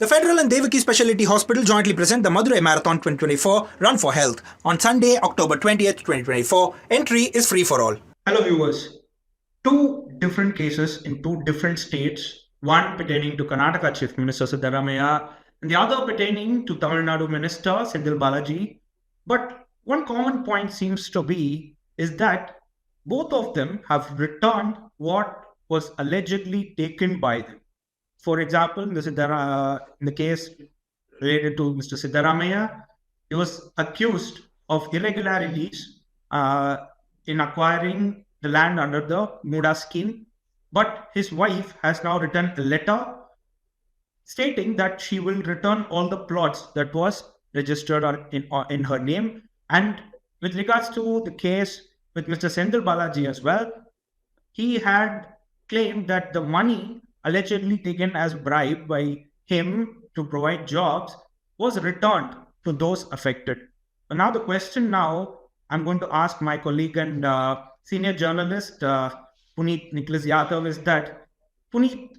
The Federal and Devaki Specialty Hospital jointly present the Madurai Marathon 2024 Run for Health on Sunday, October 20th, 2024. Entry is free for all. Hello viewers. Two different cases in two different states, one pertaining to Karnataka Chief Minister Siddaramaiah and the other pertaining to Tamil Nadu Minister Senthil Balaji. But one common point seems to be is that both of them have returned what was allegedly taken by them. For example, in the case related to Mr. Siddaramaiah, he was accused of irregularities in acquiring the land under the MUDA scheme. But his wife has now written a letter stating that she will return all the plots that was registered in her name. And with regards to the case with Mr. Senthil Balaji as well, he had claimed that the money allegedly taken as bribe by him to provide jobs was returned to those affected. But now the question I'm going to ask my colleague and senior journalist Puneet Nicolas Yadav is that, Puneet,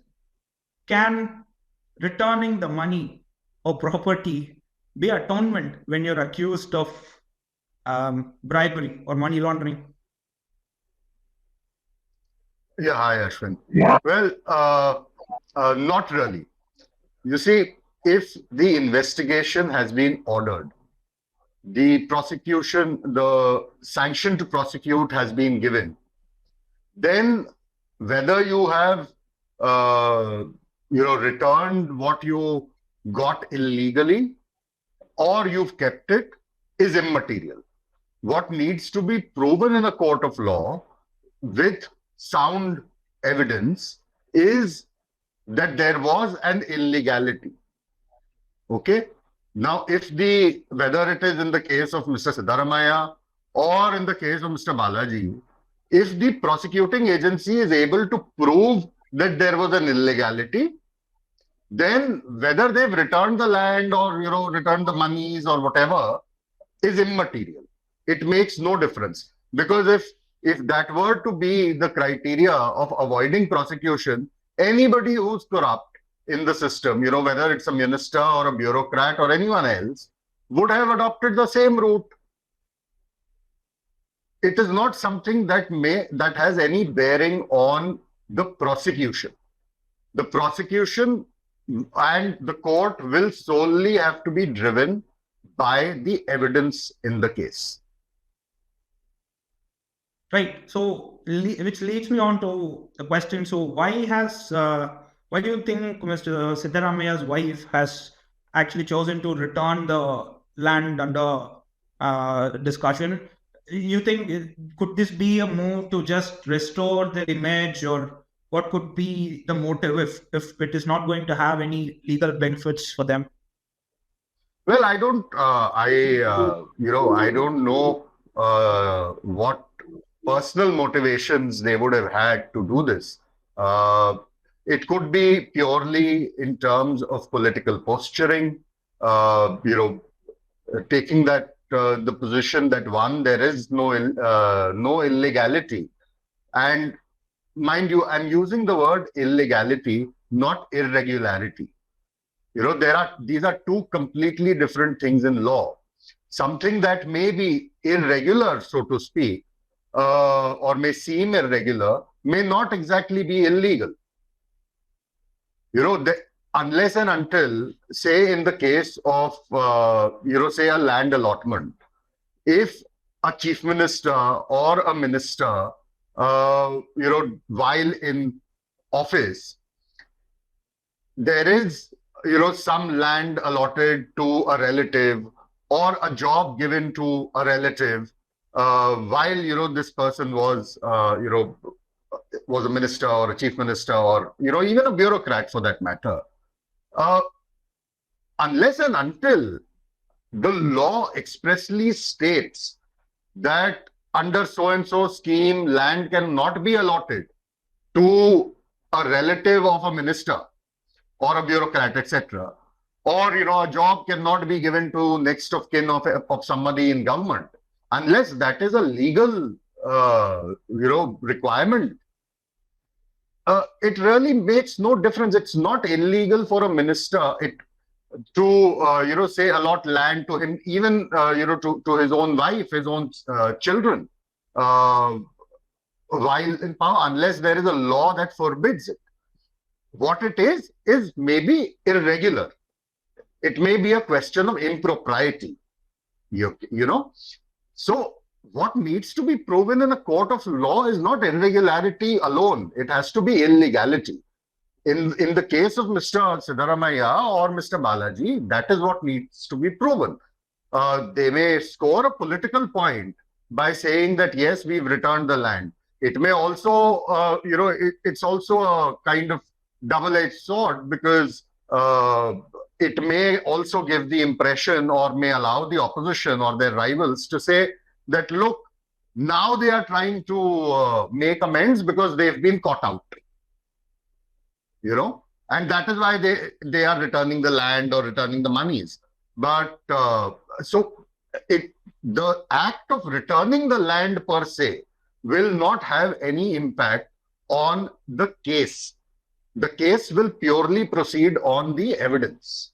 can returning the money or property be atonement when you're accused of bribery or money laundering? Yeah, hi, Aswin. Well, not really. You see, if the investigation has been ordered, the prosecution, the sanction to prosecute has been given, then whether you have, returned what you got illegally or you've kept it is immaterial. What needs to be proven in a court of law with sound evidence is that there was an illegality. Okay. Now, whether it is in the case of Mr. Siddaramaiah or in the case of Mr. Balaji, if the prosecuting agency is able to prove that there was an illegality, then whether they've returned the land or, returned the monies or whatever is immaterial. It makes no difference, because if that were to be the criteria of avoiding prosecution, anybody who's corrupt in the system, whether it's a minister or a bureaucrat or anyone else, would have adopted the same route. It is not something that has any bearing on the prosecution. The prosecution and the court will solely have to be driven by the evidence in the case. Right. So, which leads me on to the question. So, why do you think Mr. Siddaramaiah's wife has actually chosen to return the land under discussion? You think, could this be a move to just restore the image, or what could be the motive if it is not going to have any legal benefits for them? Well, I don't know what personal motivations they would have had to do this. It could be purely in terms of political posturing, taking the position that there is no illegality. And mind you, I'm using the word illegality, not irregularity. These are two completely different things in law. Something that may be irregular, so to speak, or may seem irregular, may not exactly be illegal. Unless and until, say in the case of, say a land allotment, if a chief minister or a minister, while in office, there is, some land allotted to a relative or a job given to a relative, while, this person was, was a minister or a chief minister or, even a bureaucrat for that matter. Unless and until the law expressly states that under so-and-so scheme, land cannot be allotted to a relative of a minister or a bureaucrat, etc., or, a job cannot be given to next of kin of somebody in government, unless that is a legal, requirement, it really makes no difference. It's not illegal for a minister. to say allot land to him, even to his own wife, his own children, while in power, unless there is a law that forbids it. What it is maybe irregular. It may be a question of impropriety. You know, so what needs to be proven in a court of law is not irregularity alone. It has to be illegality. In the case of Mr. Siddaramaiah or Mr. Balaji, that is what needs to be proven. They may score a political point by saying that, yes, we've returned the land. It may also, it's also a kind of double-edged sword, because it may also give the impression, or may allow the opposition or their rivals to say that, look, now they are trying to make amends because they've been caught out. And that is why they are returning the land or returning the monies. But so the act of returning the land per se will not have any impact on the case. The case will purely proceed on the evidence.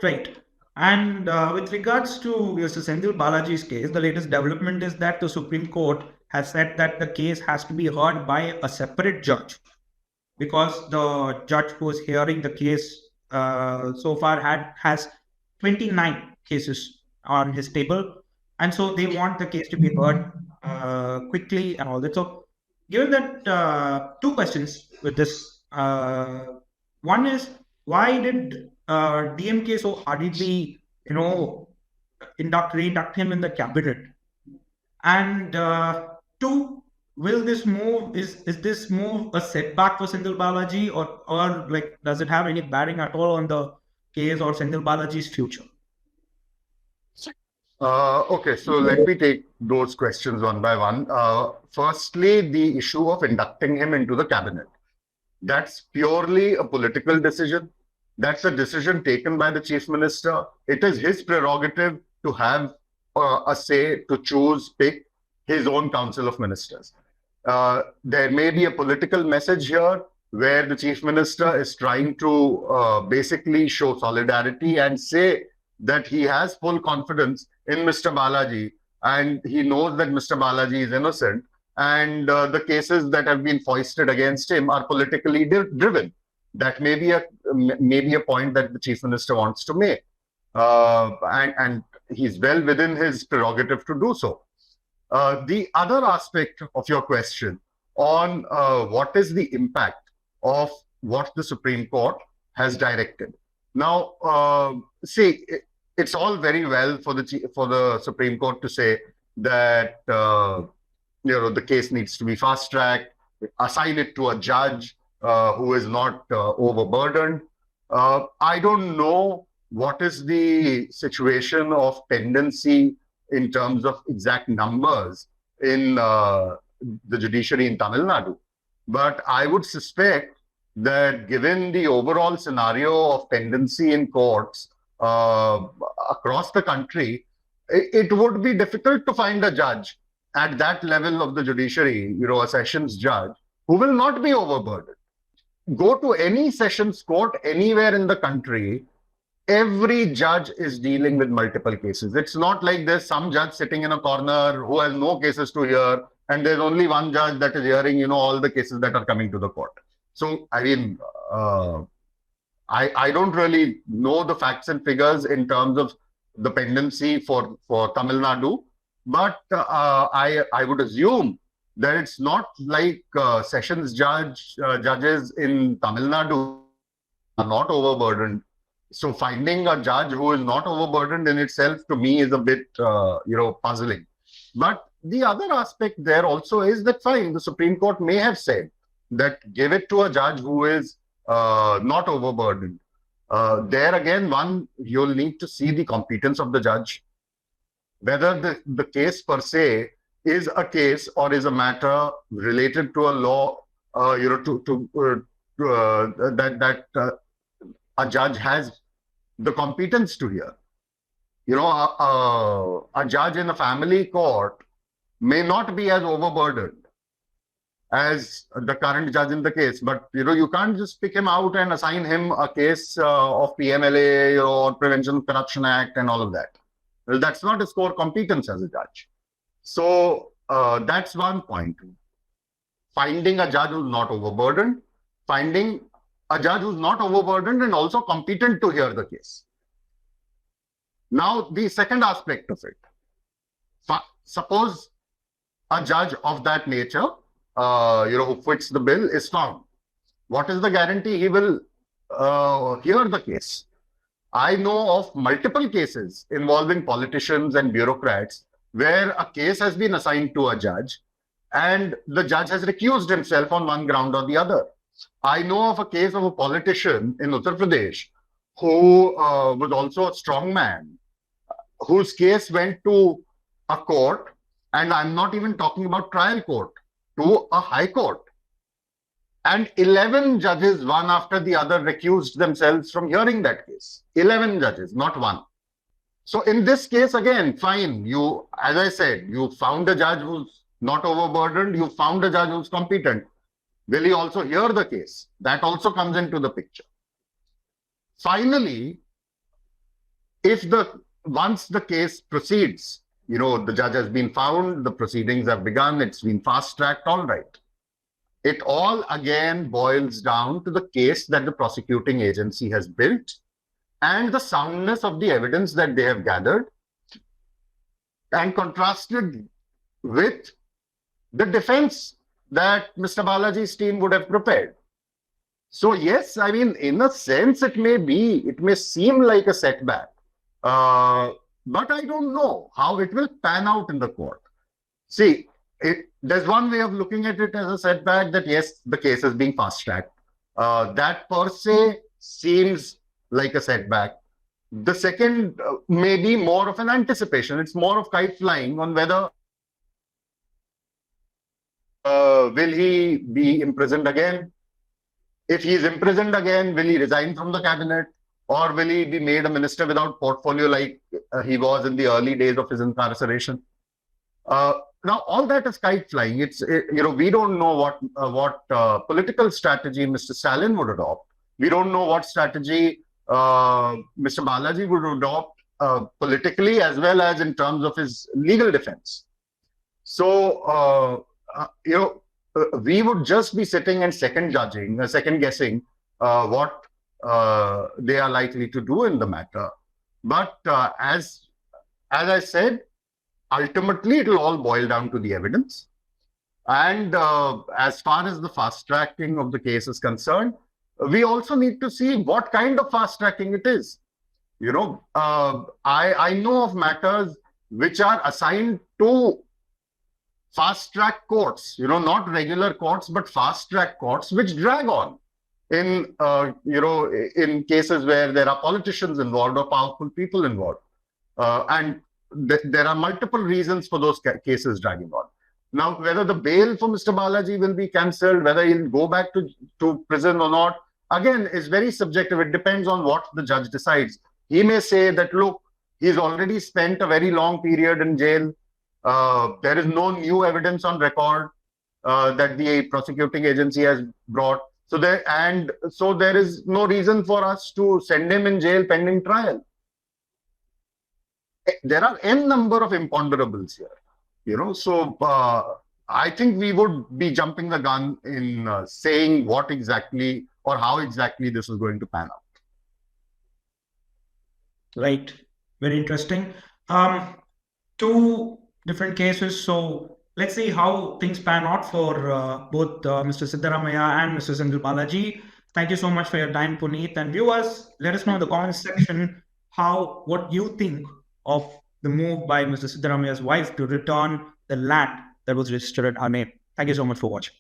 Right. And with regards to Mr. Senthil Balaji's case, the latest development is that the Supreme Court has said that the case has to be heard by a separate judge, because the judge who is hearing the case so far has 29 cases on his table, and so they want the case to be heard quickly and all that. So, given that, two questions with this. One is, why did DMK so ardently, reinduct him in the cabinet? And two, will this move, is this move a setback for Senthil Balaji, or like, does it have any bearing at all on the case or Senthil Balaji's future? Okay, so let me take those questions one by one. Firstly, the issue of inducting him into the cabinet. That's purely a political decision. That's a decision taken by the chief minister. It is his prerogative to have a say, to choose, pick his own council of ministers. There may be a political message here where the chief minister is trying to basically show solidarity and say that he has full confidence in Mr. Balaji, and he knows that Mr. Balaji is innocent, and the cases that have been foisted against him are politically driven. That may be a point that the chief minister wants to make, and he's well within his prerogative to do so. The other aspect of your question on what is the impact of what the Supreme Court has directed. Now, see, it's all very well for the Supreme Court to say that the case needs to be fast-tracked, assign it to a judge who is not overburdened. I don't know what is the situation of pendency in terms of exact numbers in the judiciary in Tamil Nadu, but I would suspect that given the overall scenario of pendency in courts across the country, it would be difficult to find a judge at that level of the judiciary, a sessions judge, who will not be overburdened. Go to any sessions court anywhere in the country, every judge is dealing with multiple cases. It's not like there's some judge sitting in a corner who has no cases to hear, and there's only one judge that is hearing, all the cases that are coming to the court. So, I mean, I don't really know the facts and figures in terms of the pendency for Tamil Nadu, but I would assume that it's not like sessions judges in Tamil Nadu are not overburdened. So finding a judge who is not overburdened in itself, to me, is a bit puzzling. But the other aspect there also is that, fine, the Supreme Court may have said that give it to a judge who is not overburdened. There again, you'll need to see the competence of the judge, whether the case per se is a case or is a matter related to a law, that a judge has the competence to hear. A judge in a family court may not be as overburdened as the current judge in the case. But you can't just pick him out and assign him a case of PMLA or Prevention of Corruption Act and all of that. Well, that's not his core competence as a judge. So that's one point. Finding a judge who's not overburdened, finding a judge who's not overburdened and also competent to hear the case. Now, the second aspect of it, suppose a judge of that nature, who fits the bill is found. What is the guarantee he will hear the case? I know of multiple cases involving politicians and bureaucrats where a case has been assigned to a judge and the judge has recused himself on one ground or the other. I know of a case of a politician in Uttar Pradesh who was also a strong man, whose case went to a court, and I'm not even talking about trial court, to a high court. And 11 judges, one after the other, recused themselves from hearing that case. 11 judges, not one. So in this case, again, fine. As I said, you found a judge who's not overburdened. You found a judge who's competent. Will he also hear the case? That also comes into the picture. Finally, once the case proceeds, the judge has been found, the proceedings have begun, it's been fast-tracked, all right. It all again boils down to the case that the prosecuting agency has built and the soundness of the evidence that they have gathered and contrasted with the defense that Mr. Balaji's team would have prepared. So yes, I mean, in a sense, it may seem like a setback, but I don't know how it will pan out in the court. See, there's one way of looking at it as a setback, that yes, the case is being fast-tracked. That per se seems like a setback. The second may be more of an anticipation. It's more of kite flying on whether will he be imprisoned again? If he is imprisoned again, will he resign from the cabinet? Or will he be made a minister without portfolio like he was in the early days of his incarceration? Now, all that is kite flying. We don't know what political strategy Mr. Stalin would adopt. We don't know what strategy Mr. Balaji would adopt politically as well as in terms of his legal defense. So, we would just be sitting and second guessing what they are likely to do in the matter. But as I said, ultimately, it will all boil down to the evidence. And as far as the fast-tracking of the case is concerned, we also need to see what kind of fast-tracking it is. I know of matters which are assigned to fast-track courts, not regular courts, but fast-track courts, which drag on in cases where there are politicians involved or powerful people involved. And there are multiple reasons for those cases dragging on. Now, whether the bail for Mr. Balaji will be cancelled, whether he'll go back to prison or not, again, is very subjective. It depends on what the judge decides. He may say that, look, he's already spent a very long period in jail. There is no new evidence on record that the prosecuting agency has brought. So there is no reason for us to send him in jail pending trial. There are n number of imponderables here, so I think we would be jumping the gun in saying what exactly or how exactly this is going to pan out. Right. Very interesting. Two different cases. So let's see how things pan out for both Mr. Siddaramaiah and Mr. Senthil Balaji. Thank you so much for your time, Puneet. And viewers, let us know in the comments section what you think of the move by Mr. Siddaramaiah's wife to return the land that was registered at her name. Thank you so much for watching.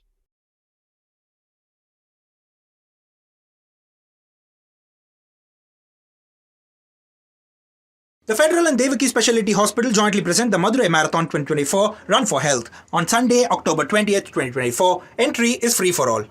The Federal and Devaki Specialty Hospital jointly present the Madurai Marathon 2024 Run for Health on Sunday, October 20th, 2024. Entry is free for all.